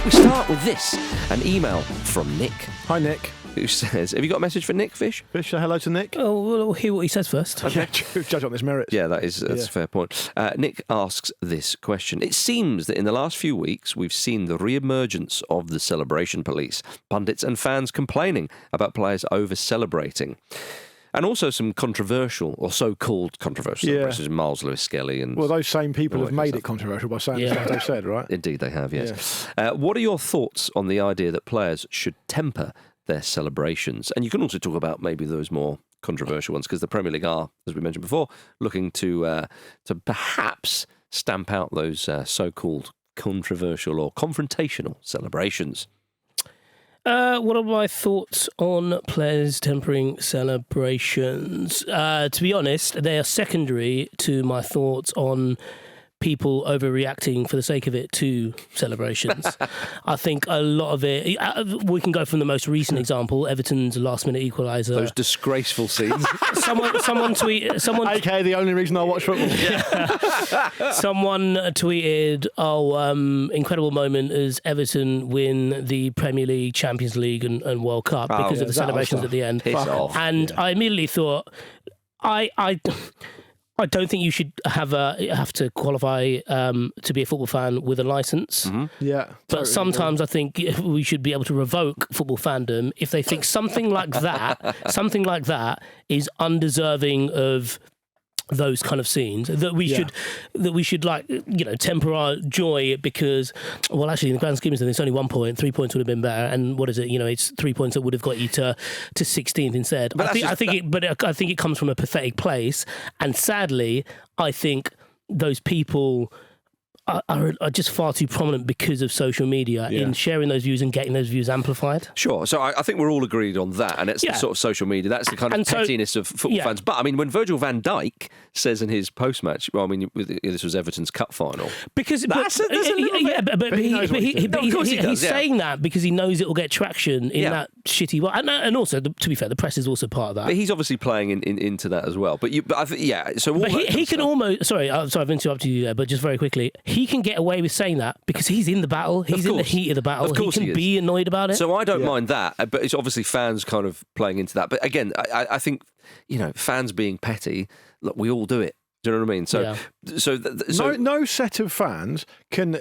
We start with this, an email from Nick. Hi, Nick. Who says, have you got a message for Nick, Vish? Vish, say hello to Nick. Oh, we'll hear what he says first. Okay, judge on his merits. Yeah, that's a fair point. Nick asks this question. It seems that in the last few weeks, we've seen the re-emergence of the celebration police, pundits and fans complaining about players over-celebrating. And also some controversial, or so-called controversial celebrations, Myles Lewis-Skelly. And well, those same people have made it controversial by saying the stuff they've said, right? Indeed, they have, yes. Yeah. What are your thoughts on the idea that players should temper their celebrations? And you can also talk about maybe those more controversial ones, because the Premier League are, as we mentioned before, looking to perhaps stamp out those so-called controversial or confrontational celebrations. What are my thoughts on players tempering celebrations? To be honest, they are secondary to my thoughts on people overreacting for the sake of it to celebrations. I think a lot of it, we can go from the most recent example, Everton's last-minute equaliser. Those disgraceful scenes. Someone tweeted... AKA the only reason I watch football. Someone tweeted, incredible moment as Everton win the Premier League, Champions League and World Cup because of the celebrations at the end. And I immediately thought, I don't think you should have to qualify to be a football fan with a licence. Mm-hmm. Yeah, but sometimes I think we should be able to revoke football fandom if they think something like that is undeserving of those kind of scenes, that we should like, temper our joy because, well, actually in the grand scheme of things, it's only 1 point. 3 points would have been better, and what is it? It's 3 points that would have got you to 16th instead. But I think it comes from a pathetic place, and sadly, I think those people are just far too prominent because of social media in sharing those views and getting those views amplified. Sure. So I think we're all agreed on that, and it's the sort of social media. That's the kind of pettiness of football fans. But I mean, when Virgil van Dijk says in his post-match, well, I mean, this was Everton's cup final. Because he's saying that because he knows it will get traction in that shitty way. And also, to be fair, the press is also part of that. But he's obviously playing into that as well. But I think, So he can almost. Sorry, I've interrupted you there, but just very quickly, he can get away with saying that because he's in the battle. He's in the heat of the battle. He can be annoyed about it. So I don't mind that, but it's obviously fans kind of playing into that. But again, I think, fans being petty, look, we all do it. Do you know what I mean? So no set of fans can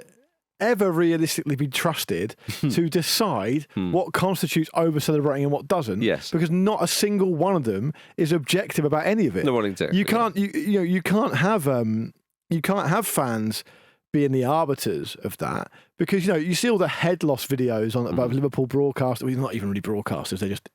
ever realistically be trusted to decide what constitutes over-celebrating and what doesn't. Yes. Because not a single one of them is objective about any of it. No one exactly. You can't. You can't have fans being the arbiters of that, because you see all the head loss videos on about Liverpool broadcasters. Well, not even really broadcasters; they're just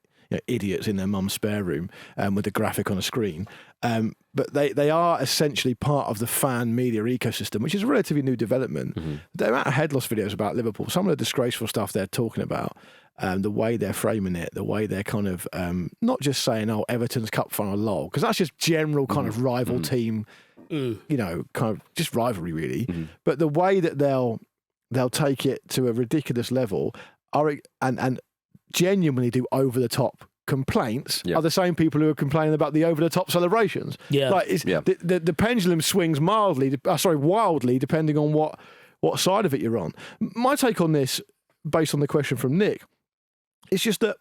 idiots in their mum's spare room with a graphic on a screen. But they are essentially part of the fan media ecosystem, which is a relatively new development. The amount of head loss videos about Liverpool, some of the disgraceful stuff they're talking about, the way they're framing it, the way they're kind of not just saying, "Oh, Everton's cup final lol," because that's just general kind of rival team. Kind of just rivalry, really. But the way that they'll take it to a ridiculous level and genuinely do over the top complaints are the same people who are complaining about the over the top celebrations. Yeah, like the pendulum swings wildly depending on what side of it you're on. My take on this, based on the question from Nick, it's just that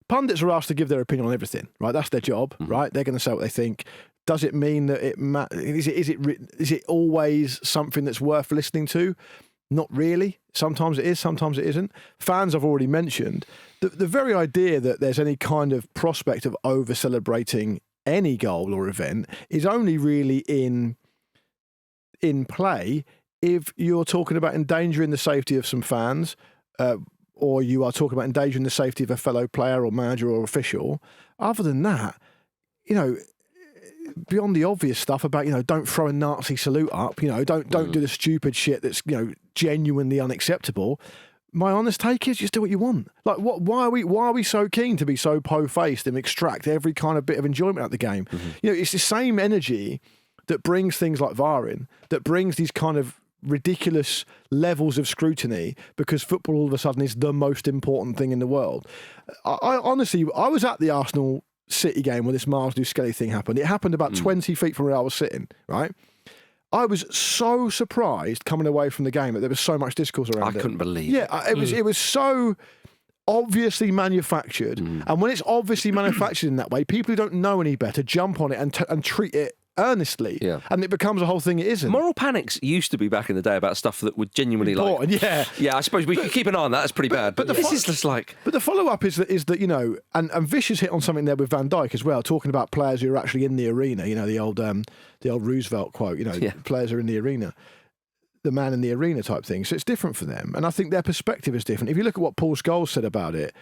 pundits are asked to give their opinion on everything. Right, that's their job. Right, they're going to say what they think. Does it mean that is it always something that's worth listening to? Not really. Sometimes it is, sometimes it isn't. Fans, I've already mentioned. The very idea that there's any kind of prospect of over-celebrating any goal or event is only really in play if you're talking about endangering the safety of some fans, or you are talking about endangering the safety of a fellow player or manager or official. Other than that, beyond the obvious stuff about, don't throw a Nazi salute up, don't do the stupid shit that's, genuinely unacceptable. My honest take is just do what you want. Like, why are we so keen to be so po-faced and extract every kind of bit of enjoyment out of the game? It's the same energy that brings things like VAR in, that brings these kind of ridiculous levels of scrutiny because football all of a sudden is the most important thing in the world. I honestly was at the Arsenal City game when this Myles Lewis-Skelly thing happened. It happened about 20 feet from where I was sitting, right? I was so surprised coming away from the game that there was so much discourse around it. I couldn't believe it. Yeah, it was so obviously manufactured. And when it's obviously manufactured in that way, people who don't know any better jump on it and treat it earnestly. Yeah. And it becomes a whole thing it isn't. Moral panics used to be back in the day about stuff that would genuinely Important, yeah. Yeah, I suppose we could keep an eye on that. That's pretty bad. But this is just like... But the follow-up is that you know, and Vish has hit on something there with Van Dijk as well, talking about players who are actually in the arena, you know, the old Roosevelt quote, you know, players are in the arena. The man in the arena type thing. So it's different for them. And I think their perspective is different. If you look at what Paul Scholes said about it,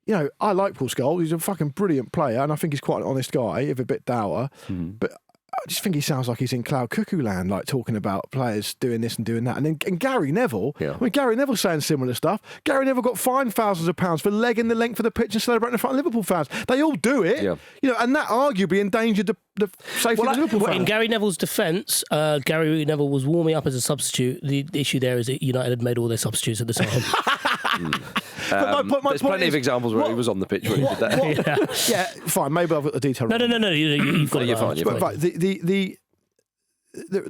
you know, I like Paul Scholes. He's a fucking brilliant player. And I think he's quite an honest guy, if a bit dour. But I just think he sounds like he's in cloud cuckoo land, like talking about players doing this and doing that. And Gary Neville, I mean, Gary Neville's saying similar stuff. Gary Neville got fined thousands of pounds for legging the length of the pitch and celebrating in front of Liverpool fans. They all do it, you know, and that arguably endangered the safety of Liverpool fans. In Gary Neville's defence, Gary Neville was warming up as a substitute. The issue there is that United had made all their substitutes at the time. There's plenty of examples where he was on the pitch when he did that. Yeah, fine. Maybe I've got the detail wrong. No. You've got You're fine. But right, the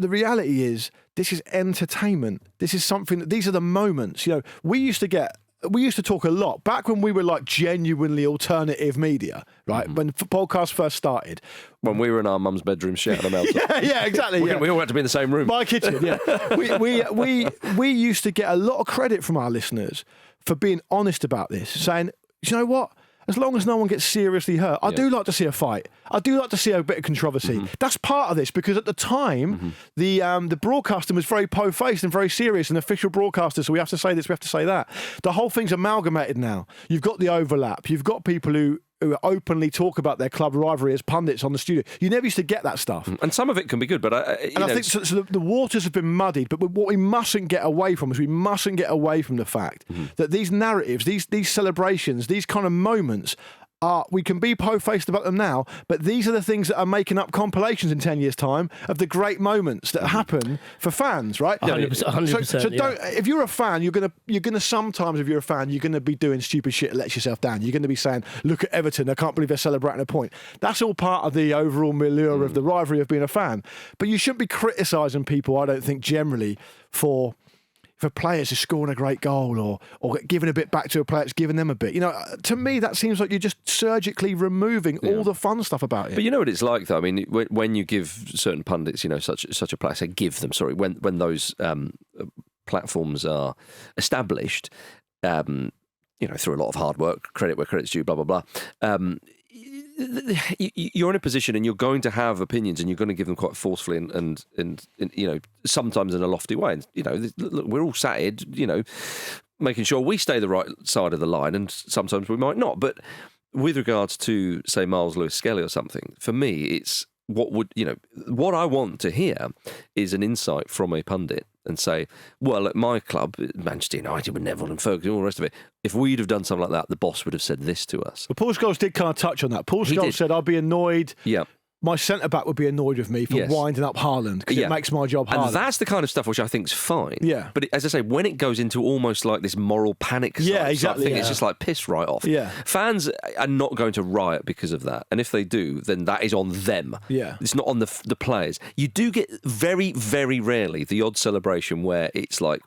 reality is this is entertainment. This is something that these are the moments. You know, we used to talk a lot back when we were like genuinely alternative media, right? When podcasts first started. When we were in our mum's bedroom shouting them out. Yeah, exactly. We all had to be in the same room. My kitchen, yeah. We used to get a lot of credit from our listeners for being honest about this, saying, you know what? As long as no one gets seriously hurt, I do like to see a fight. I do like to see a bit of controversy. That's part of this because at the time, the broadcasting was very po-faced and very serious, and official broadcasters. So we have to say this, we have to say that. The whole thing's amalgamated now. You've got the overlap. You've got people who openly talk about their club rivalry as pundits on the studio. You never used to get that stuff. And some of it can be good, but I think so the waters have been muddied. But what we mustn't get away from is we mustn't get away from the fact that these narratives, these celebrations, these kind of moments we can be po-faced about them now, but these are the things that are making up compilations in 10 years' time of the great moments that happen for fans, right? 100%. So don't. If you're a fan, you're gonna sometimes, if you're a fan, you're gonna be doing stupid shit that lets yourself down. You're gonna be saying, "Look at Everton, I can't believe they're celebrating a point." That's all part of the overall milieu of the rivalry of being a fan. But you shouldn't be criticising people, I don't think, generally for players who scoring a great goal or giving a bit back to a player that's giving them a bit. You know, to me, that seems like you're just surgically removing all the fun stuff about it. But you know what it's like, though? I mean, when you give certain pundits, you know, such a player, say give them, sorry, when those platforms are established, you know, through a lot of hard work, credit where credit's due, blah, blah, blah, you're in a position and you're going to have opinions and you're going to give them quite forcefully and you know, sometimes in a lofty way. And, you know, look, we're all sat here, you know, making sure we stay the right side of the line, and sometimes we might not. But with regards to, say, Myles Lewis-Skelly or something, for me, it's what I want to hear is an insight from a pundit and say, well, at my club, Manchester United with Neville and Ferguson, all the rest of it, if we'd have done something like that, the boss would have said this to us. Well, Paul Scholes did kind of touch on that. Paul Scholes said, I'd be annoyed. Yeah. My centre-back would be annoyed with me for winding up Haaland because it makes my job harder. And that's the kind of stuff which I think is fine. Yeah. But as I say, when it goes into almost like this moral panic thing, it's just like piss right off. Yeah. Fans are not going to riot because of that. And if they do, then that is on them. Yeah. It's not on the players. You do get very, very rarely the odd celebration where it's like,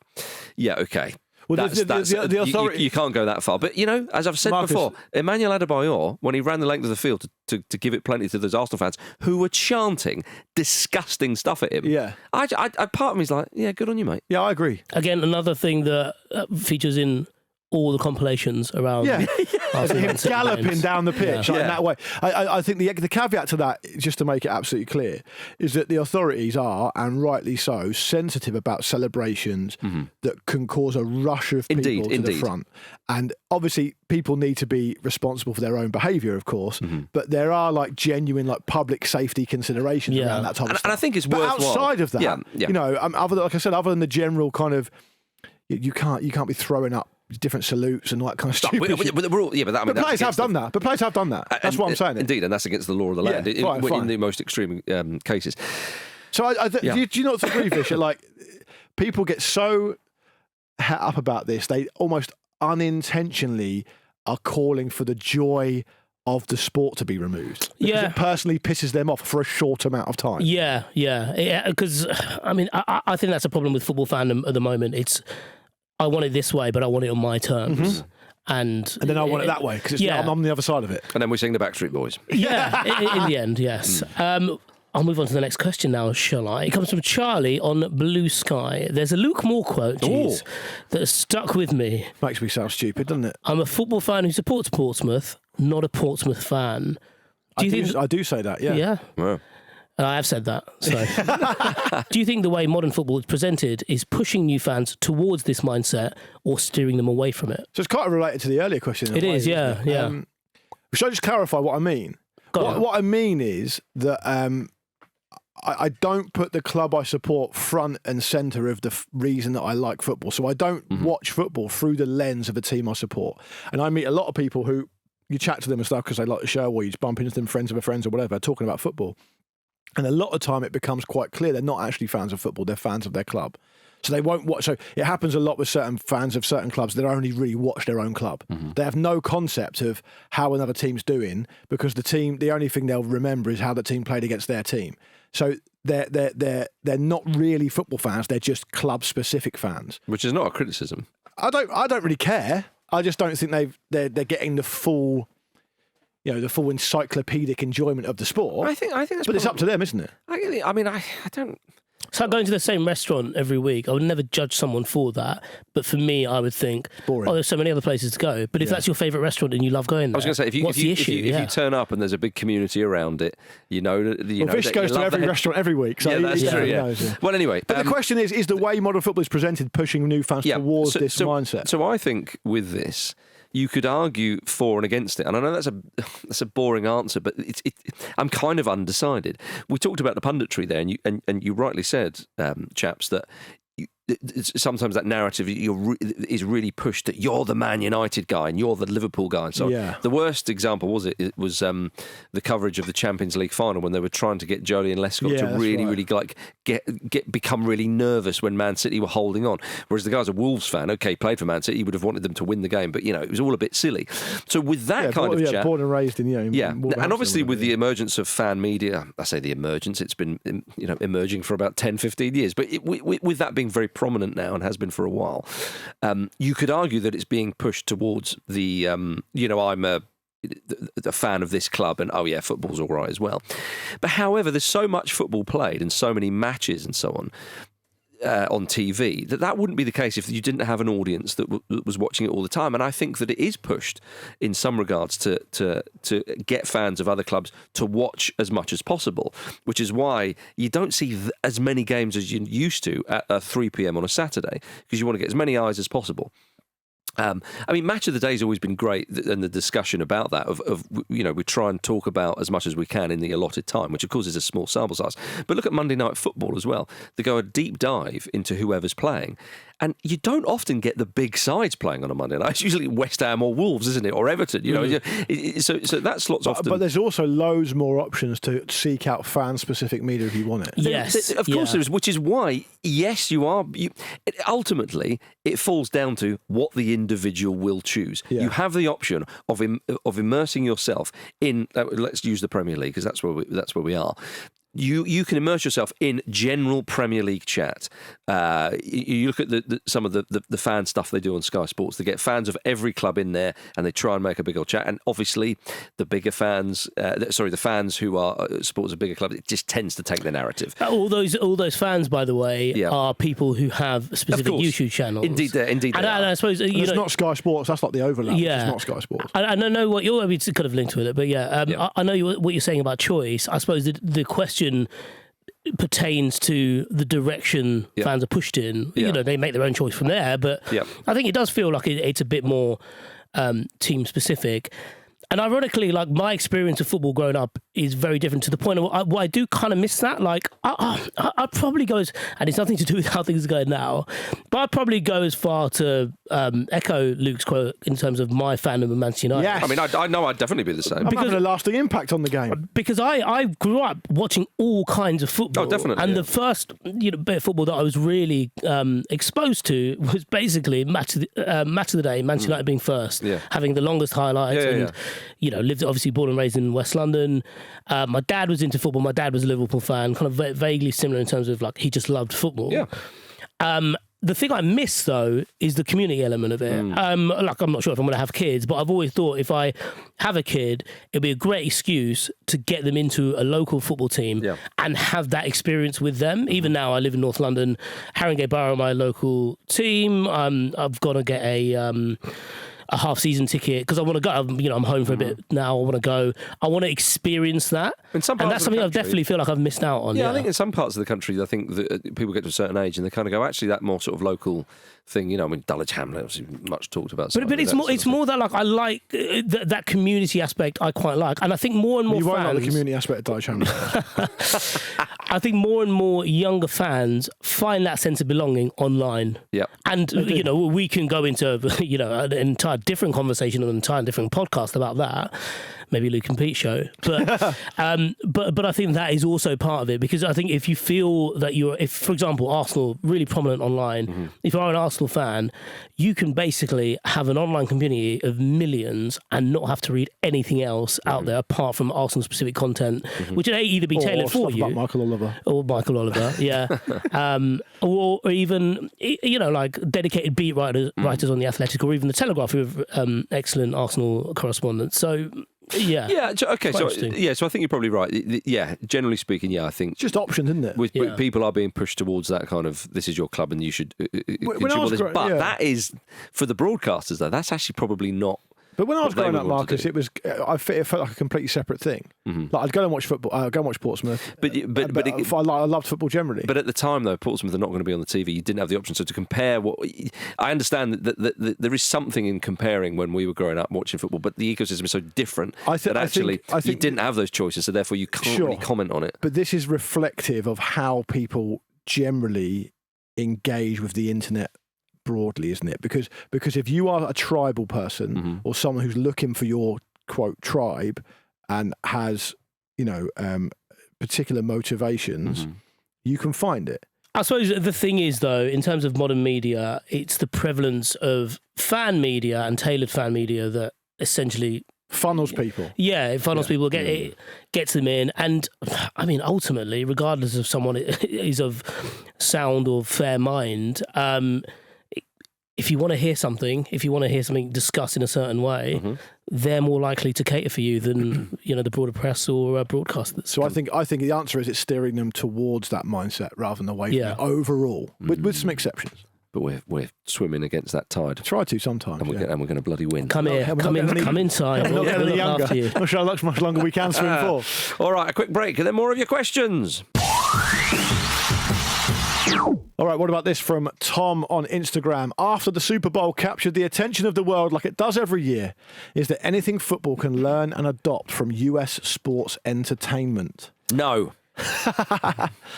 yeah, okay. Well, the authority... you can't go that far. But, you know, as I've said before, Emmanuel Adebayor, when he ran the length of the field to give it plenty to those Arsenal fans who were chanting disgusting stuff at him. Yeah. I part of me is like, yeah, good on you, mate. Yeah, I agree. Again, another thing that features in all the compilations around him galloping down the pitch in that way. I think the caveat to that, just to make it absolutely clear, is that the authorities are, and rightly so, sensitive about celebrations that can cause a rush of people to the front. And obviously people need to be responsible for their own behaviour, of course, but there are like genuine like public safety considerations around that type of stuff. And I think it's worthwhile. But outside of that, you know, like I said, other than the general kind of, you can't be throwing up different salutes and all that kind of stuff. But players have done that. But players have done that. That's what I'm saying. Indeed, and that's against the law of the land in the most extreme cases. So do you not agree, Vish? Like, people get so het up about this, they almost unintentionally are calling for the joy of the sport to be removed. Because Yeah. it personally pisses them off for a short amount of time. Yeah. Because I mean, I think that's a problem with football fandom at the moment. It's I want it this way, but I want it on my terms. And then I want it that way because I'm on the other side of it. And then we sing the Backstreet Boys. Yeah, in the end, yes. I'll move on to the next question now, shall I? It comes from Charlie on Blue Sky. There's a Luke Moore quote, geez, that has stuck with me. Makes me sound stupid, doesn't it? I'm a football fan who supports Portsmouth, not a Portsmouth fan. I do say that, yeah. Yeah. Wow. I have said that. So, do you think the way modern football is presented is pushing new fans towards this mindset or steering them away from it? So it's kind of related to the earlier question. It is, yeah. Should I just clarify what I mean? What I mean is that I don't put the club I support front and centre of the reason that I like football. So I don't watch football through the lens of a team I support. And I meet a lot of people who you chat to them and stuff because they like the show, or you just bump into them, friends of friends or whatever, talking about football. And a lot of time it becomes quite clear they're not actually fans of football, they're fans of their club. So they won't watch. So it happens a lot with certain fans of certain clubs that only really watch their own club. They have no concept of how another team's doing because the only thing they'll remember is how the team played against their team. So they're not really football fans, they're just club specific fans. Which is not a criticism. I don't really care. I just don't think they're getting the full encyclopedic enjoyment of the sport. I think that's but it's up to them, isn't it? I mean, I don't. It's like going to the same restaurant every week. I would never judge someone for that. But for me, I would think, boring. there's so many other places to go. But if that's your favourite restaurant and you love going there, I was going to say, what's the issue? If you turn up and there's a big community around it, Vish goes to every restaurant every week. So that's true. Yeah. Knows, yeah. Well, anyway, but the question is the way modern football is presented pushing new fans towards this mindset? So I think with this, you could argue for and against it, and I know that's a boring answer, but I'm kind of undecided. We talked about the punditry there, and you rightly said, chaps, that sometimes that narrative is really pushed that you're the Man United guy and you're the Liverpool guy. And so the worst example was the coverage of the Champions League final when they were trying to get Jolie Lescott to really like become really nervous when Man City were holding on. Whereas the guy's a Wolves fan, played for Man City, he would have wanted them to win the game, but it was all a bit silly. So with that kind of chat, born and raised in and obviously with the emergence of fan media, I say the emergence, it's been emerging for about 10, 15 years, but with that being very prominent now and has been for a while, you could argue that it's being pushed towards the I'm a fan of this club and football's all right as well. But however, there's so much football played and so many matches and so on TV that wouldn't be the case if you didn't have an audience that was watching it all the time. And I think that it is pushed in some regards to get fans of other clubs to watch as much as possible, which is why you don't see as many games as you used to at 3 p.m. on a Saturday, because you want to get as many eyes as possible. Match of the Day has always been great, and the discussion about that we try and talk about as much as we can in the allotted time, which of course is a small sample size. But look at Monday Night Football as well. They go a deep dive into whoever's playing, and you don't often get the big sides playing on a Monday night. It's usually West Ham or Wolves, isn't it, or Everton? So that slot's often. But there's also loads more options to seek out fan-specific media if you want it. Yes, of course there is, which is why, yes, ultimately, it falls down to what the individual will choose. Yeah. You have the option of immersing yourself in. Let's use the Premier League because that's where we are. You can immerse yourself in general Premier League chat. You look at some of the fan stuff they do on Sky Sports. They get fans of every club in there, and they try and make a big old chat. And obviously, the bigger fans, the fans who are supporters of bigger clubs, it just tends to take the narrative. All those fans, by the way, are people who have specific YouTube channels. Indeed. And I suppose it's not Sky Sports. That's not the overlap. Yeah, it's not Sky Sports. I don't know what you're. I mean, it's kind of linked with it, but I know what you're saying about choice. I suppose the question pertains to the direction fans are pushed in. They make their own choice from there, but I think it does feel like it's a bit more team specific. And ironically, like, my experience of football growing up is very different, to the point of what I do kind of miss that. Like, I'd probably go and it's nothing to do with how things are going now, but I'd probably go as far to echo Luke's quote in terms of my fandom of Manchester United. Yes. I mean, I know I'd definitely be the same. I'm having a lasting impact on the game. Because I grew up watching all kinds of football. Oh, definitely, And yeah. the first bit of football that I was really exposed to was basically match of the day, Manchester United being first, having the longest highlights, lived obviously born and raised in West London. My dad was into football. My dad was a Liverpool fan, kind of vaguely similar in terms of like he just loved football. Yeah. The thing I miss, though, is the community element of it. I'm not sure if I'm going to have kids, but I've always thought if I have a kid, it'd be a great excuse to get them into a local football team and have that experience with them. Even now, I live in North London. Haringey Borough, my local team. I've got to get a half-season ticket because I want to go. I'm home for a bit now. I want to go. I want to experience that. And that's something I definitely feel like I've missed out on. Yeah, I think in some parts of the country, I think that people get to a certain age and they kind of go, actually, that more sort of local thing. I mean, Dulwich Hamlet, obviously, much talked about. But it's more that like I like that community aspect. I quite like, and I think more and more You fans. won't like the community aspect of Dulwich Hamlet. I think more and more younger fans find that sense of belonging online. Yeah, and we can go into an entire different conversation on an entire different podcast about that. Maybe Luke and Pete show, but I think that is also part of it because I think if you feel that if for example Arsenal really prominent online, if you're an Arsenal fan, you can basically have an online community of millions and not have to read anything else out there apart from Arsenal specific content, which may either be tailored for you, Michael Oliver, yeah, or even like dedicated beat writers on the Athletic or even the Telegraph who have excellent Arsenal correspondents. So. Yeah. Okay. So I think you're probably right. Yeah. Generally speaking, I think it's just options, isn't it? With people are being pushed towards that kind of this is your club and you should contribute this. But that is for the broadcasters though. That's actually probably not. But when I was growing up, Marcus, it felt like a completely separate thing. Like I'd go and watch football. I'd go and watch Portsmouth. But I loved football generally. But at the time, though, Portsmouth are not going to be on the TV. You didn't have the option. So to compare I understand that there is something in comparing when we were growing up watching football, but the ecosystem is so different that actually you didn't have those choices. So therefore, you can't really comment on it. But this is reflective of how people generally engage with the internet. Broadly, isn't it? Because if you are a tribal person or someone who's looking for your quote tribe and has particular motivations, you can find it. I suppose the thing is, though, in terms of modern media, it's the prevalence of fan media and tailored fan media that essentially funnels people. Yeah, it funnels people, gets them in. And I mean, ultimately, regardless of someone is of sound or fair mind, if you want to hear something discussed in a certain way, they're more likely to cater for you than the broader press or broadcasters. So I think the answer is it's steering them towards that mindset rather than away from it overall, with some exceptions. But we're swimming against that tide. Try to sometimes, and we're going to bloody win. Come here, come inside. We're not getting any younger. I'm sure how much longer we can swim for. All right, a quick break, and then more of your questions. All right, what about this from Tom on Instagram? After the Super Bowl captured the attention of the world like it does every year, is there anything football can learn and adopt from US sports entertainment? No.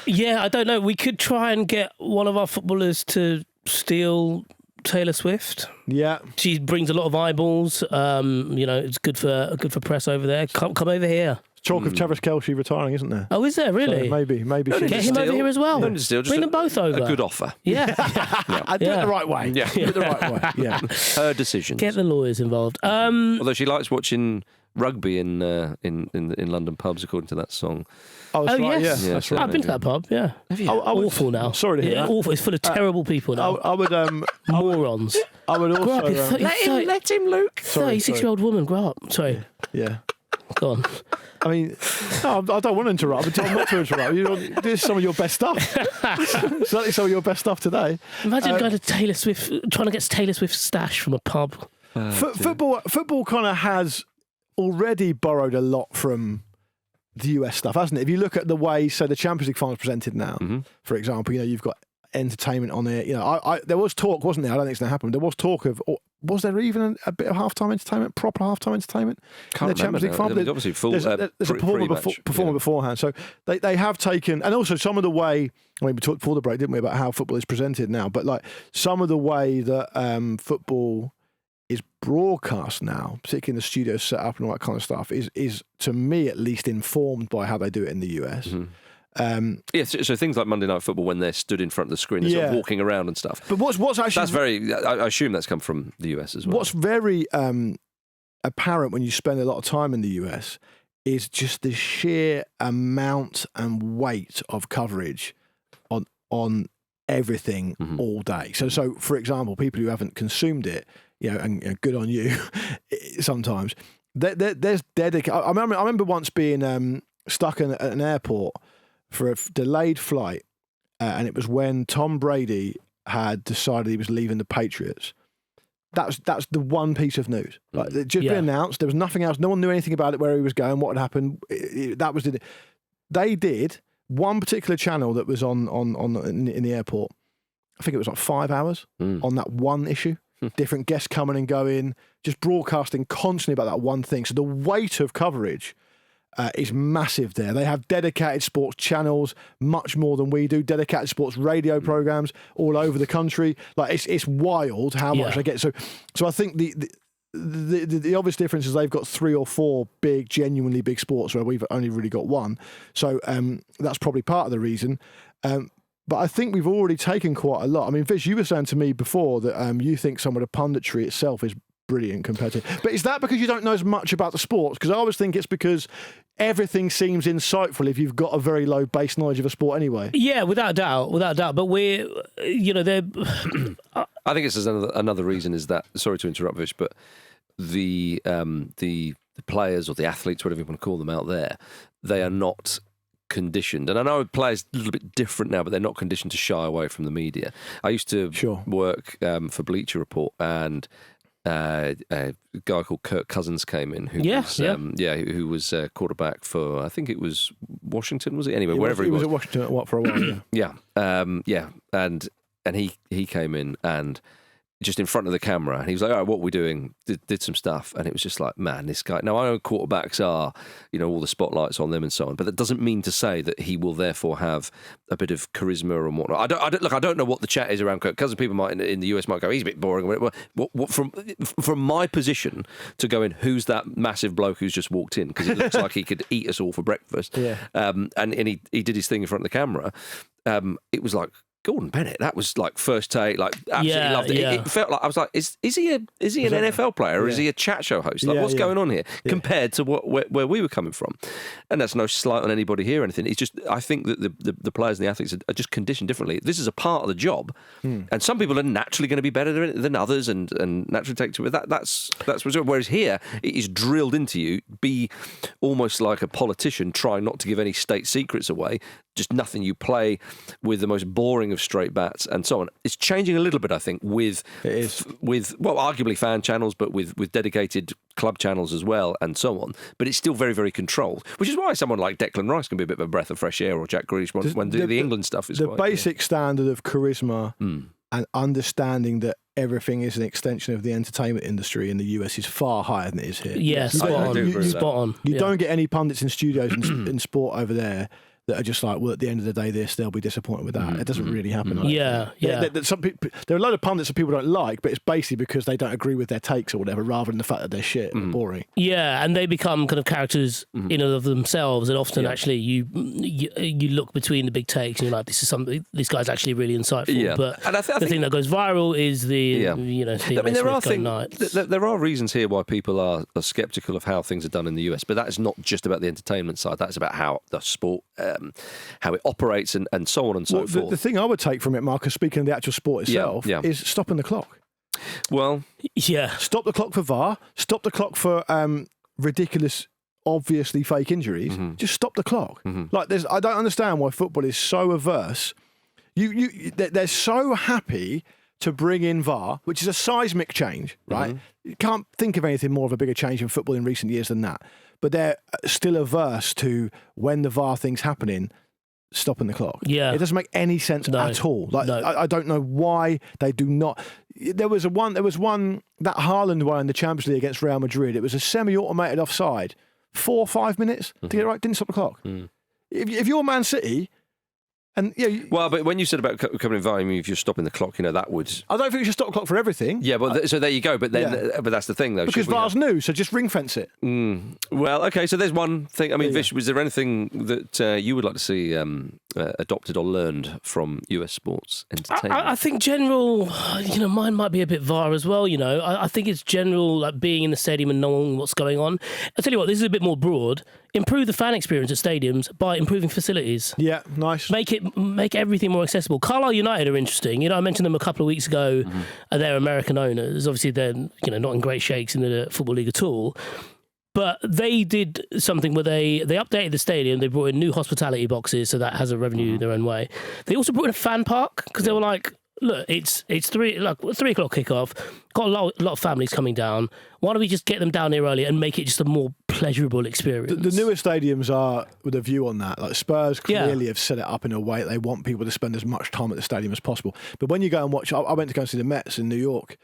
Yeah, I don't know. We could try and get one of our footballers to steal Taylor Swift. Yeah, she brings a lot of eyeballs. It's good for press over there. Come over here. Talk of Travis Kelce retiring, isn't there? Oh, is there really? So maybe. Get him over here as well. Bring them both over. A good offer. Yeah. I do it the right way. Yeah. Do it the right way. Yeah. Her decisions. Get the lawyers involved. Although she likes watching rugby in London pubs, according to that song. Oh, that's right. Yes. Yeah, that's right. I've been to that pub. Yeah. Awful now. Sorry to hear that. Awful. It's full of terrible people now. I would morons. I would also let him, Luke. 36-year-old woman, grow up. Sorry. Yeah. Go on. I mean, no, I don't want to interrupt. I'm told not to interrupt. This is some of your best stuff. Certainly some of your best stuff today. Imagine going to Taylor Swift, trying to get Taylor Swift's stash from a pub. Football kind of has already borrowed a lot from the US stuff, hasn't it? If you look at the way, so the Champions League final is presented now, for example, you've got entertainment on it. There was talk, wasn't there? I don't think it's going to happen. There was talk of was there even a bit of halftime entertainment, proper halftime entertainment? Can't in the Champions League remember. final? There's obviously full. There's a performer beforehand. So they have taken, and also some of the way. I mean, we talked before the break, didn't we, about how football is presented now? But like some of the way that football is broadcast now, particularly in the studio set up and all that kind of stuff, is to me at least informed by how they do it in the US. So things like Monday Night Football, when they're stood in front of the screen and sort of walking around and stuff. But what's actually that's very. I assume that's come from the US as well. What's very apparent when you spend a lot of time in the US is just the sheer amount and weight of coverage on everything all day. So for example, people who haven't consumed it, and good on you, sometimes there's dedicated. I remember once being stuck in an airport for a delayed flight, and it was when Tom Brady had decided he was leaving the Patriots. That's the one piece of news. Like it just been announced. There was nothing else. No one knew anything about it, where he was going, what had happened. That was it. They did one particular channel that was on in the airport. I think it was like 5 hours on that one issue. Different guests coming and going, just broadcasting constantly about that one thing. So the weight of coverage is massive there. They have dedicated sports channels, much more than we do, dedicated sports radio programs all over the country. Like it's wild how much they get. So I think the obvious difference is they've got 3 or 4 big, genuinely big sports where we've only really got one. So that's probably part of the reason. But I think we've already taken quite a lot. I mean, Vish, you were saying to me before that you think some of the punditry itself is brilliant compared to... But is that because you don't know as much about the sports? Because I always think it's because everything seems insightful if you've got a very low base knowledge of a sport anyway. Yeah, without doubt. But we're, they're... I think it's another reason is that, sorry to interrupt, Vish, but the players or the athletes, whatever you want to call them out there, they are not conditioned. And I know players a little bit different now, but they're not conditioned to shy away from the media. I used to work for Bleacher Report, and a guy called Kirk Cousins came in, who was quarterback for, I think it was Washington, was it? Anyway, wherever he was. He was at Washington for a while, and he came in and just in front of the camera, and he was like, all right, what are we doing? Did some stuff, and it was just like, man, this guy. Now, I know quarterbacks are, all the spotlights on them and so on, but that doesn't mean to say that he will therefore have a bit of charisma and whatnot. I don't know what the chat is around Kirk Cousins. People might in the US might go, he's a bit boring. What from my position to go in, who's that massive bloke who's just walked in, because it looks like he could eat us all for breakfast. And he did his thing in front of the camera. It was like, Gordon Bennett, that was like first take, like absolutely loved it. It felt like I was like, is he an NFL player or is he a chat show host? Like, what's going on here compared to where we were coming from? And that's no slight on anybody here or anything. It's just I think that the players and the athletes are just conditioned differently. This is a part of the job, and some people are naturally going to be better than others, and naturally take to it. That's whereas here it is drilled into you. Be almost like a politician, try not to give any state secrets away. Just nothing. You play with the most boring of straight bats and so on. It's changing a little bit, I think, with arguably fan channels, but with dedicated club channels as well and so on. But it's still very, very controlled, which is why someone like Declan Rice can be a bit of a breath of fresh air, or Jack Grealish when the England stuff is the basic standard of charisma and understanding that everything is an extension of the entertainment industry in the US is far higher than it is here. Yeah, spot on. You don't get any pundits in studios in sport over there that are just like, well, at the end of the day, they'll be disappointed with that. It doesn't really happen. Some people, there are a lot of pundits that people don't like, but it's basically because they don't agree with their takes or whatever, rather than the fact that they're shit and boring. Yeah, and they become kind of characters in and of themselves, and often actually you look between the big takes and you're like, this guy's actually really insightful. Yeah. But and I the thing that goes viral is the there are reasons here why people are sceptical of how things are done in the US, but that is not just about the entertainment side. That's about how the sport. How it operates and so on and so forth. The thing I would take from it, Marcus, speaking of the actual sport itself, is stopping the clock. Well, stop the clock for VAR. Stop the clock for ridiculous, obviously fake injuries. Just stop the clock. Like, I don't understand why football is so averse. They're so happy to bring in VAR, which is a seismic change, right? You can't think of anything more of a bigger change in football in recent years than that. But they're still averse to, when the VAR thing's happening, stopping the clock. Yeah. It doesn't make any sense at all. Like No. I don't know why they do not. There was one that Haaland one in the Champions League against Real Madrid. It was a semi-automated offside. 4 or 5 minutes to get it right. Didn't stop the clock. If you're Man City, and well, but when you said about coming in VAR, I mean, if you're stopping the clock, that would. I don't think you should stop the clock for everything. Yeah, but so there you go. But then, but that's the thing, though. Because VAR's new, so just ring fence it. Well, okay. So there's one thing. I mean, Vish, was there anything that you would like to see adopted or learned from US sports entertainment? I think general, mine might be a bit VAR as well. I think it's general, like being in the stadium and knowing what's going on. I'll tell you what, this is a bit more broad. Improve the fan experience at stadiums by improving facilities. Yeah, nice. Make everything more accessible. Carlisle United are interesting. I mentioned them a couple of weeks ago. They're American owners. Obviously, they're not in great shakes in the Football League at all. But they did something where they updated the stadium. They brought in new hospitality boxes, so that has a revenue their own way. They also brought in a fan park because they were like, look, it's 3 o'clock kickoff. Got a lot of families coming down. Why don't we just get them down here early and make it just a more pleasurable experience? The newer stadiums are with a view on that. Like Spurs clearly have set it up in a way that they want people to spend as much time at the stadium as possible. But when you go and watch, I went to go and see the Mets in New York,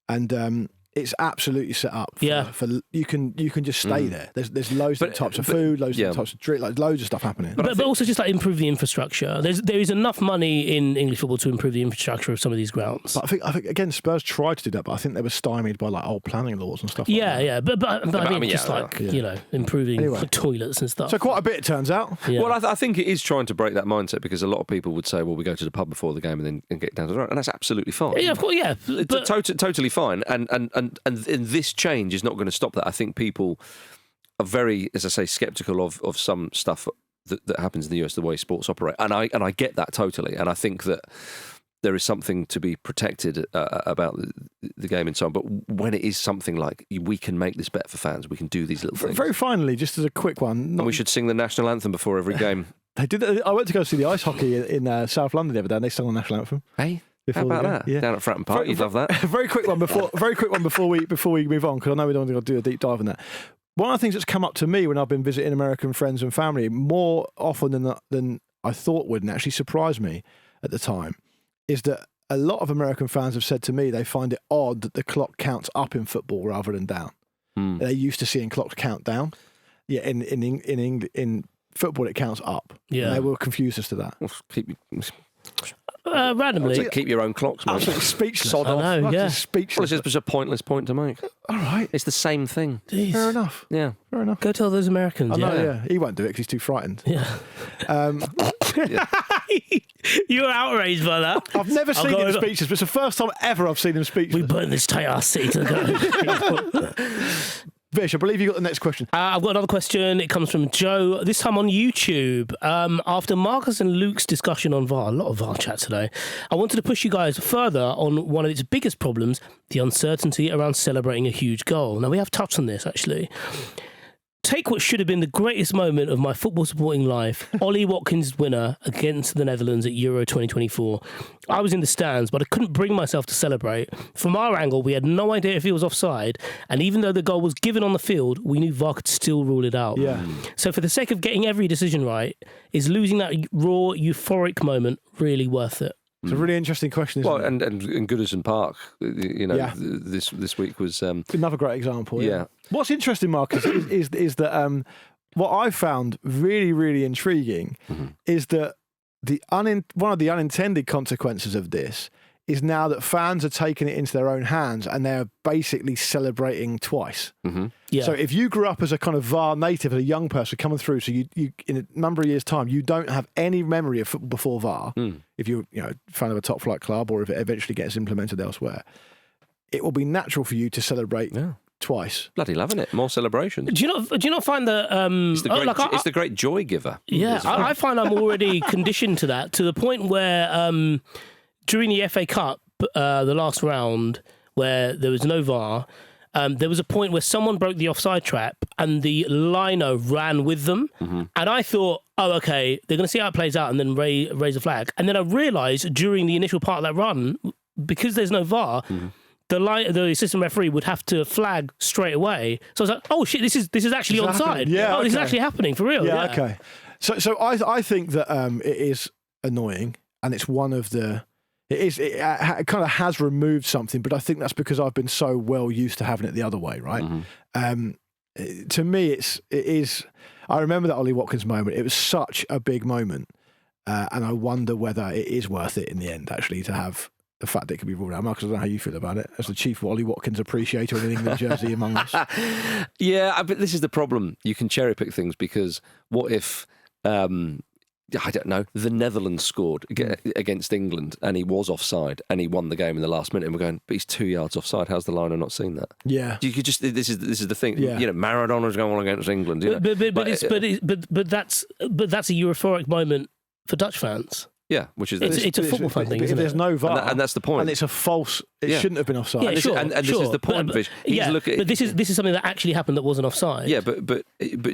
and it's absolutely set up. For you can just stay there. There's loads of types of food, loads of types of drink, like loads of stuff happening. But also just like improve the infrastructure. There is enough money in English football to improve the infrastructure of some of these grounds. But I think again, Spurs tried to do that, but I think they were stymied by like old planning laws and stuff. But I mean, improving toilets and stuff. So quite a bit, it turns out. Yeah. Well, I think it is trying to break that mindset, because a lot of people would say, well, we go to the pub before the game and get down to the road, and that's absolutely fine. Yeah, of course, yeah. It's totally fine. And this change is not going to stop that. I think people are very, as I say, sceptical of some stuff that happens in the US, the way sports operate, and I get that totally. And I think that there is something to be protected about the game and so on. But when it is something like, we can make this better for fans, we can do these little things. Very finally, just as a quick one, and we should sing the national anthem before every game. They did. I went to go see the ice hockey in South London the other day, and they sang the national anthem. Hey. How about that? Yeah. Down at Fratton Park, you'd love that. Very quick one before we move on, because I know we don't want to do a deep dive on that. One of the things that's come up to me when I've been visiting American friends and family more often than I thought would, and actually surprised me at the time, is that a lot of American fans have said to me they find it odd that the clock counts up in football rather than down. They're used to seeing clocks count down. Yeah, in football it counts up. Yeah, and they were confused as to that. Well, randomly, keep your own clocks, mate. Absolutely speechless. I know, yeah. Speechless. Well, it's just a pointless point to make. All right. It's the same thing. Jeez. Fair enough. Yeah. Fair enough. Go tell those Americans. I know, yeah. He won't do it because he's too frightened. Yeah. You were outraged by that. I've never seen him speechless, but it's the first time ever I've seen him speechless. We burn this tight city to the Vish, I believe you got the next question. I've got another question. It comes from Joe, this time on YouTube. After Marcus and Luke's discussion on VAR, a lot of VAR chat today, I wanted to push you guys further on one of its biggest problems, the uncertainty around celebrating a huge goal. Now, we have touched on this, actually. Take what should have been the greatest moment of my football supporting life, Ollie Watkins' winner against the Netherlands at Euro 2024. I was in the stands, but I couldn't bring myself to celebrate. From our angle, we had no idea if he was offside, and even though the goal was given on the field, we knew VAR could still rule it out. Yeah. So for the sake of getting every decision right, is losing that raw, euphoric moment really worth it? It's a really interesting question, isn't it? And in Goodison Park, this week was another great example. Yeah. What's interesting, Marcus, is that what I found really, really intriguing is that one of the unintended consequences of this is now that fans are taking it into their own hands and they're basically celebrating twice. Yeah. So if you grew up as a kind of VAR native, as a young person coming through, so you in a number of years' time, you don't have any memory of football before VAR, if you're a fan of a top flight club or if it eventually gets implemented elsewhere, it will be natural for you to celebrate twice. bloody loving it. More celebrations. Do you not find that It's the great joy giver. Yeah, I find I'm already conditioned to that, to the point where during the FA Cup, the last round, where there was no VAR, there was a point where someone broke the offside trap and the lino ran with them. And I thought, oh, okay, they're going to see how it plays out and then raise a flag. And then I realised during the initial part of that run, because there's no VAR, the assistant referee would have to flag straight away. So I was like, oh shit, this is actually onside. Yeah, this is actually happening for real. Yeah, okay. So I think that it is annoying, and it's one of the. It kind of has removed something, but I think that's because I've been so well used to having it the other way, right? To me, it is. I remember that Ollie Watkins moment. It was such a big moment, and I wonder whether it is worth it in the end, actually, to have the fact that it could be ruled out. Marcus, I don't know how you feel about it as the chief Ollie Watkins appreciator in an England jersey among us. Yeah, but this is the problem. You can cherry pick things because what if? I don't know, the Netherlands scored against England and he was offside and he won the game in the last minute and we're going, but he's 2 yards offside. How's the liner not seen that? Yeah. You could just, this is the thing. Yeah. Maradona's going on against England. But that's a euphoric moment for Dutch fans. Yeah, which is it's a football fan thing, isn't it? There's no VAR, and that's the point. And it's a false. It shouldn't have been offside. Yeah, sure, and this is the point, Vish. But this is something that actually happened that wasn't offside. Yeah, but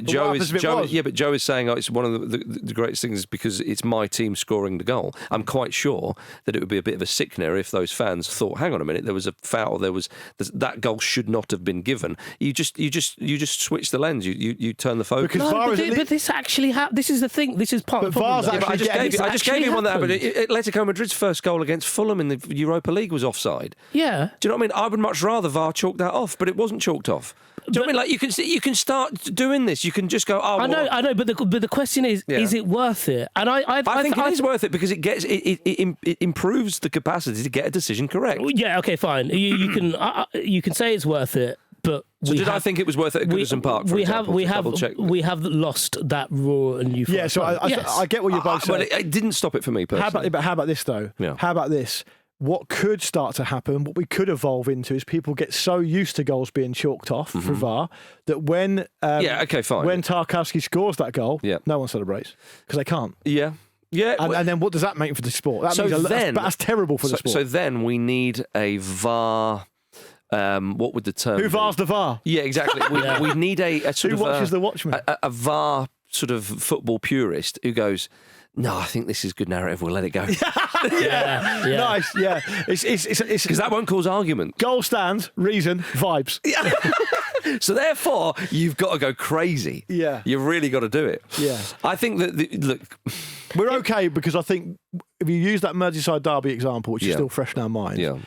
Joe is saying it's one of the greatest things because it's my team scoring the goal. I'm quite sure that it would be a bit of a sickener if those fans thought, hang on a minute, there was a foul, that goal should not have been given. You just switch the lens. You turn the focus. But this actually this is the thing. This is part of the problem. I just gave you one there, but Atletico Madrid's first goal against Fulham in the Europa League was offside. Yeah. Do you know what I mean? I would much rather VAR chalk that off, but it wasn't chalked off. Do you know what I mean? Like you can start doing this. You can just go. Oh, I know, but the question is it worth it? And I think it is worth it because it improves the capacity to get a decision correct. Yeah. Okay. Fine. You can say it's worth it. But I think it was worth it at Goodison Park? For example, we have lost that raw and euphoric. Yeah, so I get what you're both saying. But it didn't stop it for me personally. How about this though? Yeah. How about this? What could start to happen, what we could evolve into, is people get so used to goals being chalked off for VAR that when when Tarkowski scores that goal, no one celebrates because they can't. Yeah. Yeah, and then what does that mean for the sport? That's terrible for the sport. So then we need a VAR. What would the term? Who VARs the VAR? Yeah, exactly. We need a sort who of watches the Watchmen? A VAR sort of football purist who goes, no, I think this is good narrative. We'll let it go. Yeah. Nice. Yeah, it's because that won't cause argument. Goal stands, reason, vibes. So therefore, you've got to go crazy. Yeah, you've really got to do it. Yeah, I think that look, we're okay because I think if you use that Merseyside derby example, which is still fresh in our minds. Yeah.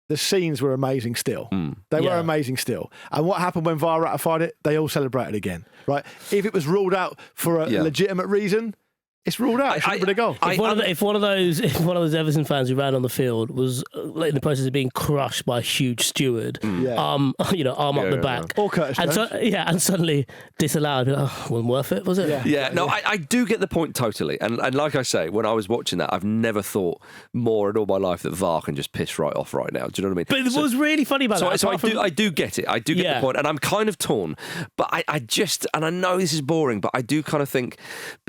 The scenes were amazing still. They were amazing still. And what happened when VAR ratified it? They all celebrated again, right? If it was ruled out for a legitimate reason, it's ruled out. It shouldn't have been a goal. If one of those Everton fans who ran on the field was in the process of being crushed by a huge steward, arm up the back, or Curtis Jones. And suddenly disallowed. Wasn't worth it, was it? Yeah. No, I do get the point totally. And like I say, when I was watching that, I've never thought more in all my life that VAR can just piss right off right now. Do you know what I mean? But what was really funny about that? So I do get it. I do get the point, and I'm kind of torn. But I just, and I know this is boring, but I do kind of think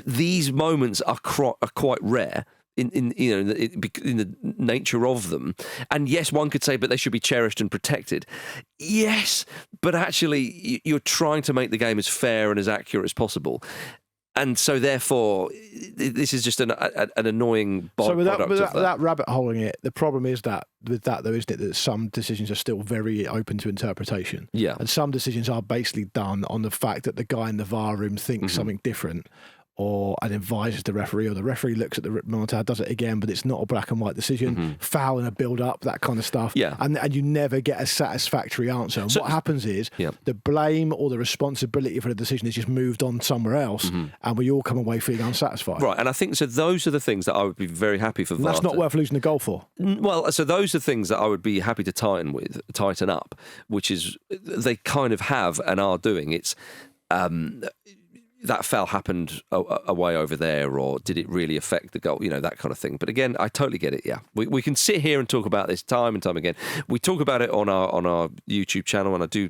these moments are quite rare in the nature of them. And yes, one could say, but they should be cherished and protected. Yes, but actually, you're trying to make the game as fair and as accurate as possible. And so, therefore, this is just an annoying byproduct of that. That rabbit holing it, the problem is that with that, though, isn't it, that some decisions are still very open to interpretation. Yeah. And some decisions are basically done on the fact that the guy in the VAR room thinks something different, and advises the referee, or the referee looks at the monitor, does it again, but it's not a black and white decision, foul in a build-up, that kind of stuff. Yeah. And you never get a satisfactory answer. And what happens is the blame or the responsibility for the decision is just moved on somewhere else, and we all come away feeling unsatisfied. Right, and I think so those are the things that I would be very happy for VAR. That's not worth losing the goal for. Well, so those are things that I would be happy to tighten up, which is they kind of have and are doing. It's that foul happened away over there, or did it really affect the goal? That kind of thing. But again, I totally get it. Yeah, we can sit here and talk about this time and time again. We talk about it on our YouTube channel, and I do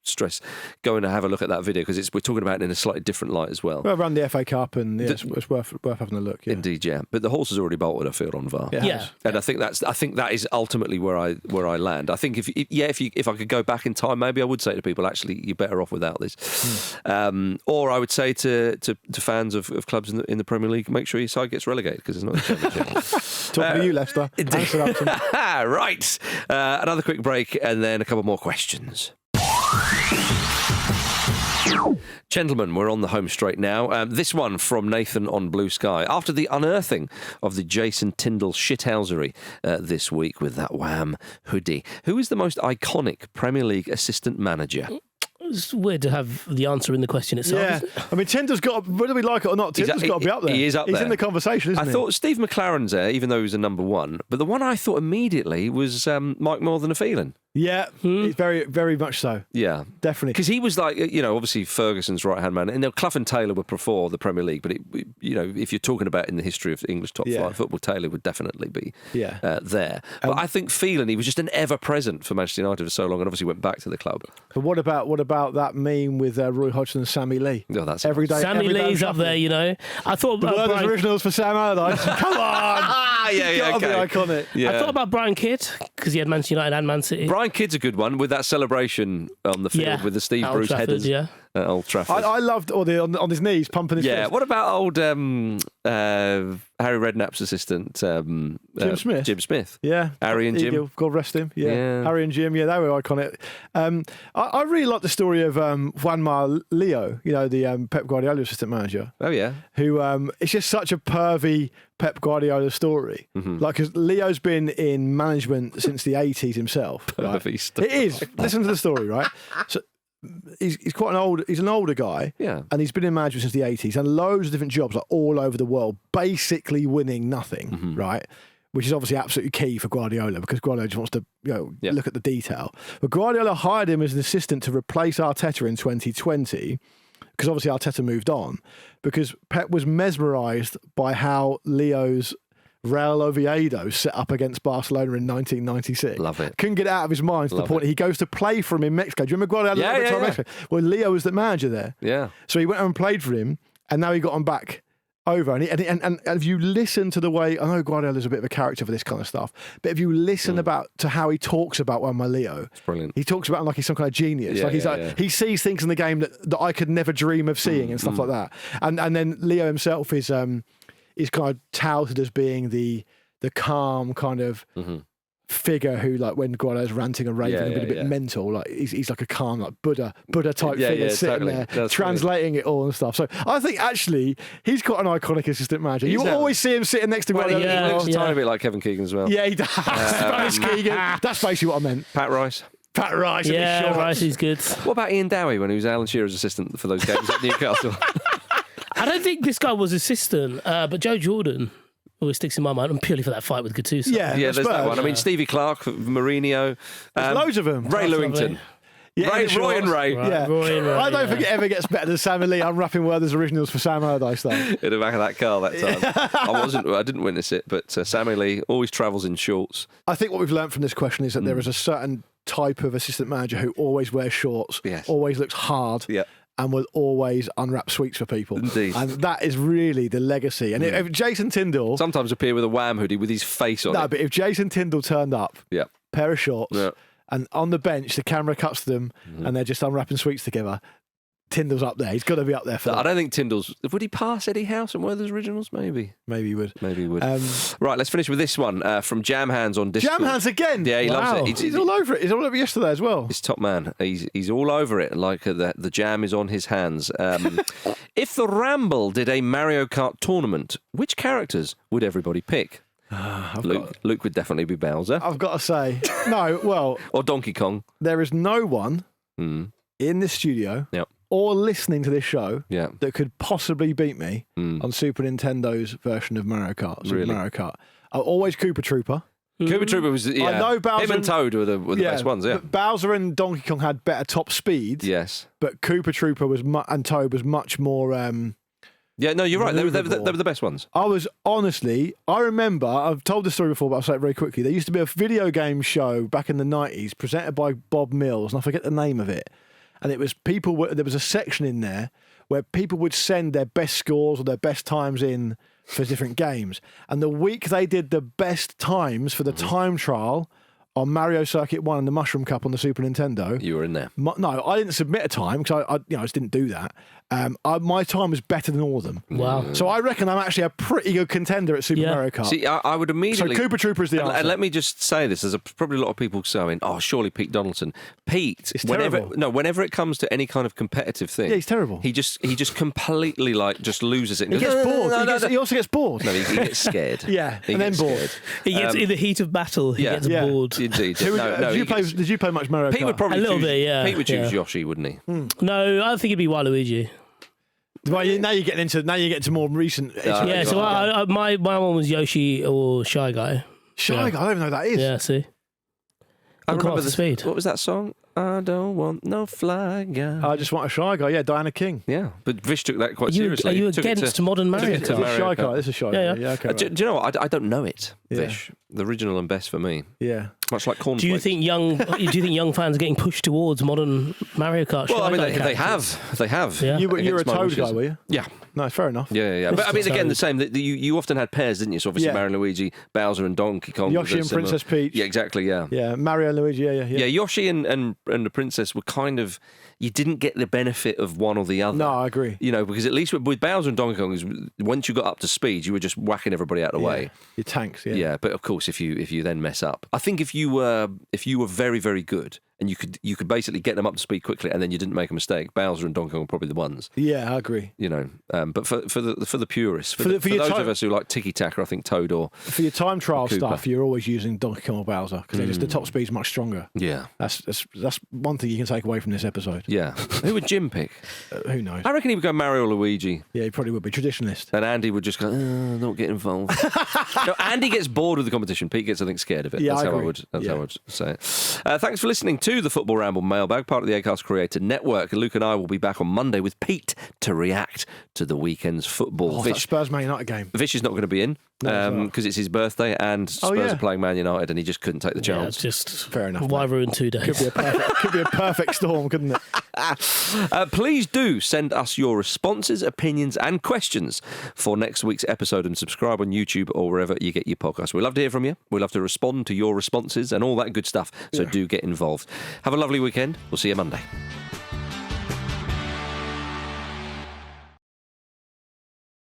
stress go and have a look at that video because we're talking about it in a slightly different light as well. Well, around the FA Cup, and it's worth having a look. Yeah. Indeed, yeah. But the horse has already bolted, I feel, on VAR. Yeah. And I think that is ultimately where I land. I think if I could go back in time, maybe I would say to people, actually, you're better off without this. Or I would say to fans of clubs in the Premier League, make sure your side gets relegated because it's not the Championship. Talking to you, Leicester. Right. Another quick break and then a couple more questions. Gentlemen, we're on the home straight now. This one from Nathan on Blue Sky. After the unearthing of the Jason Tindall shithousery this week with that Wham hoodie, who is the most iconic Premier League assistant manager? It's weird to have the answer in the question itself. Yeah, Isn't it? I mean, Tindall's got, whether we like it or not, Tindall's got to be up there. He is up there. He's in the conversation, isn't he? I thought Steve McLaren's there, even though he was a number one. But the one I thought immediately was Mike More Than a Feeling. Yeah, it's very, very much so. Yeah. Definitely. Because he was like, obviously Ferguson's right-hand man. And Clough and Taylor were before the Premier League. But, if you're talking about in the history of English top flight football, Taylor would definitely be there. But I think Phelan, he was just an ever-present for Manchester United for so long and obviously went back to the club. But what about that meme with Roy Hodgson and Sammy Lee? Oh, that's every day. Sammy Lee's up there, I thought about Brian... originals for Sam Allardyce. Come on! yeah, okay. Iconic. Yeah. I thought about Brian Kidd, because he had Manchester United and Man City. Brian Kidd's a good one, with that celebration on the field with the Steve Bruce Trafford, headers at Old Trafford. I loved on his knees, pumping his fist. What about old Harry Redknapp's assistant? Jim Smith. Jim Smith. Yeah. Harry and Jim. God rest him. Yeah. Harry and Jim, they were iconic. I really like the story of Juanma Leo, the Pep Guardiola assistant manager. Oh, yeah. Who, it's just such a pervy Pep Guardiola story. Mm-hmm. Like, because Leo's been in management since the 80s himself. Right? It is. Listen to the story, right? So, he's an older guy, and he's been in management since the 80s, and loads of different jobs, like all over the world, basically winning nothing, right? Which is obviously absolutely key for Guardiola, because Guardiola just wants to look at the detail. But Guardiola hired him as an assistant to replace Arteta in 2020, because obviously Arteta moved on, because Pep was mesmerised by how Leo's Real Oviedo set up against Barcelona in 1996. Love it. Couldn't get it out of his mind to the point he goes to play for him in Mexico. Do you remember Guardiola? Mexico? Well, Leo was the manager there. Yeah. So he went and played for him, and now he got him back over. And if you listen to the way, I know Guardiola's a bit of a character for this kind of stuff, but if you listen to how he talks about Juanma Leo, it's brilliant. He talks about him like he's some kind of genius. He sees things in the game that I could never dream of seeing and stuff like that. And then Leo himself is kind of touted as being the calm kind of figure who, like, when Guardiola's ranting and raving and a bit mental, like he's like a calm, like Buddha type figure sitting there, translating it all and stuff. So I think actually he's quite an iconic assistant manager. You always see him sitting next to Guardiola. He looks a tiny bit like Kevin Keegan as well. Yeah, he does. Spanish Keegan. That's basically what I meant. Pat Rice. Rice is good. What about Ian Dowie when he was Alan Shearer's assistant for those games at Newcastle? I don't think this guy was assistant, but Joe Jordan always sticks in my mind, and purely for that fight with Goodison. Yeah, there's that one. I mean, Stevie Clark, Mourinho. There's loads of them. Ray Lewington. Yeah, Roy and Ray. Right, Roy and Ray. I don't think it ever gets better than Sam and Lee unwrapping Werther's originals for Sam Allardyce, though. In the back of that car that time. I didn't witness it, but Sammy Lee always travels in shorts. I think what we've learned from this question is that there is a certain type of assistant manager who always wears shorts, always looks hard, and will always unwrap sweets for people. Indeed. And that is really the legacy. And if Jason Tindall... Sometimes appear with a Wham hoodie with his face on it. No, but if Jason Tindall turned up, pair of shorts, and on the bench, the camera cuts to them, and they're just unwrapping sweets together, Tindall's up there. He's got to be up there for that. I don't think Tindall's... Would he pass Eddie House and Werther's originals? Maybe. Maybe he would. Right, let's finish with this one from Jam Hands on Discord. Jam Hands again? Yeah, he loves it. He's all over it. He's all over yesterday as well. He's top man. He's all over it, like the jam is on his hands. If the Ramble did a Mario Kart tournament, which characters would everybody pick? Luke would definitely be Bowser. I've got to say, no, well... or Donkey Kong. There is no one in this studio or listening to this show that could possibly beat me on Super Nintendo's version of Mario Kart. Mario Kart. Always Koopa Trooper. Koopa Trooper was, I know Bowser him and Toad were the best ones, But Bowser and Donkey Kong had better top speed. Yes. But Koopa Trooper and Toad was much more... yeah, no, you're right. They were the best ones. I remember, I've told this story before, but I'll say it very quickly. There used to be a video game show back in the 90s presented by Bob Mills, and I forget the name of it. And it was there was a section in there where people would send their best scores or their best times in for different games. And the week they did the best times for the time trial on Mario Circuit 1 and the Mushroom Cup on the Super Nintendo. You were in there. No, I didn't submit a time because I just didn't do that. My time was better than all of them. Wow. So I reckon I'm actually a pretty good contender at Super Mario Kart. See, I would immediately... So Koopa Trooper is the answer. And let me just say this. There's probably a lot of people saying, oh, surely Pete Donaldson. Pete, It's whenever terrible. it comes to any kind of competitive thing... Yeah, he's terrible. He just completely, just loses it. He gets bored. No, He also gets bored. No, he gets scared. Yeah, He and then gets bored. scared. He gets in the heat of battle. He gets bored. Indeed. Did you play much Mario Kart? Pete would probably A little choose, bit, yeah. Pete would choose Yeah. Yoshi, wouldn't he? No, I think it'd be Waluigi. Well, now you're getting into more recent. Yeah, so my one was Yoshi or Shy Guy. Shy Guy, I don't even know who that is. Yeah, see. I Come remember off the speed. What was that song? I don't want no fly guy. I just want a Shy Guy. Yeah, Diana King. Yeah, but Vish took that quite Are you seriously. against Took it to- modern Mario took it to Kart? Mario Shy Kart. Guy. This is Shy Guy. Yeah. Yeah, okay. do you know what? I don't know it, Yeah. Vish. The original and best for me. Yeah. Much like cornflakes. Do you think young fans are getting pushed towards modern Mario Kart? Well, I mean, Shy Guy they characters? have. They have. Yeah. You were a against my Toad wishes. guy, were you? Yeah. No, fair enough. Yeah. But I mean, again, the same. That you often had pairs, didn't you? So obviously Yeah. Mario and Luigi, Bowser and Donkey Kong. Yoshi were and similar. Princess Peach. Yeah, exactly. Yeah. Yeah, Mario and Luigi. Yeah. Yeah, Yoshi and the princess were kind of, you didn't get the benefit of one or the other. No, I agree. You know, because at least with Bowser and Donkey Kong, once you got up to speed, you were just whacking everybody out of the way. Your tanks. Yeah. Yeah, but of course, if you then mess up, I think if you were very, very good and you could basically get them up to speed quickly, and then you didn't make a mistake, Bowser and Donkey Kong were probably the ones. Yeah, I agree. You know, but for the purists, for your those time- of us who like Tiki Taka, I think Toad or For your time trial Koopa. stuff, you're always using Donkey Kong or Bowser because the top speed's much stronger. yeah. That's one thing you can take away from this episode. Yeah. Who would Jim pick? Who knows? I reckon he would go Mario or Luigi. Yeah, he probably would be traditionalist. And Andy would just go, don't get involved. No, Andy gets bored with the competition. Pete gets, I think, scared of it. Yeah, that's I how I agree. would. That's Yeah. how I would say it. Thanks for listening to the Football Ramble Mailbag, part of the Acast Creator Network. Luke and I will be back on Monday with Pete to react to the weekend's football. That Spurs Man United game. Vish is not going to be in because it's his birthday and Spurs are playing Man United, and he just couldn't take the Yeah, chance. it's just Fair enough, Why ruin 2 days? Could be a perfect storm, couldn't it? Please do send us your responses, opinions, and questions for next week's episode, and subscribe on YouTube or wherever you get your podcasts. We'd love to hear from you. We'd love to respond to your responses and all that good stuff. So do get involved. Have a lovely weekend. We'll see you Monday.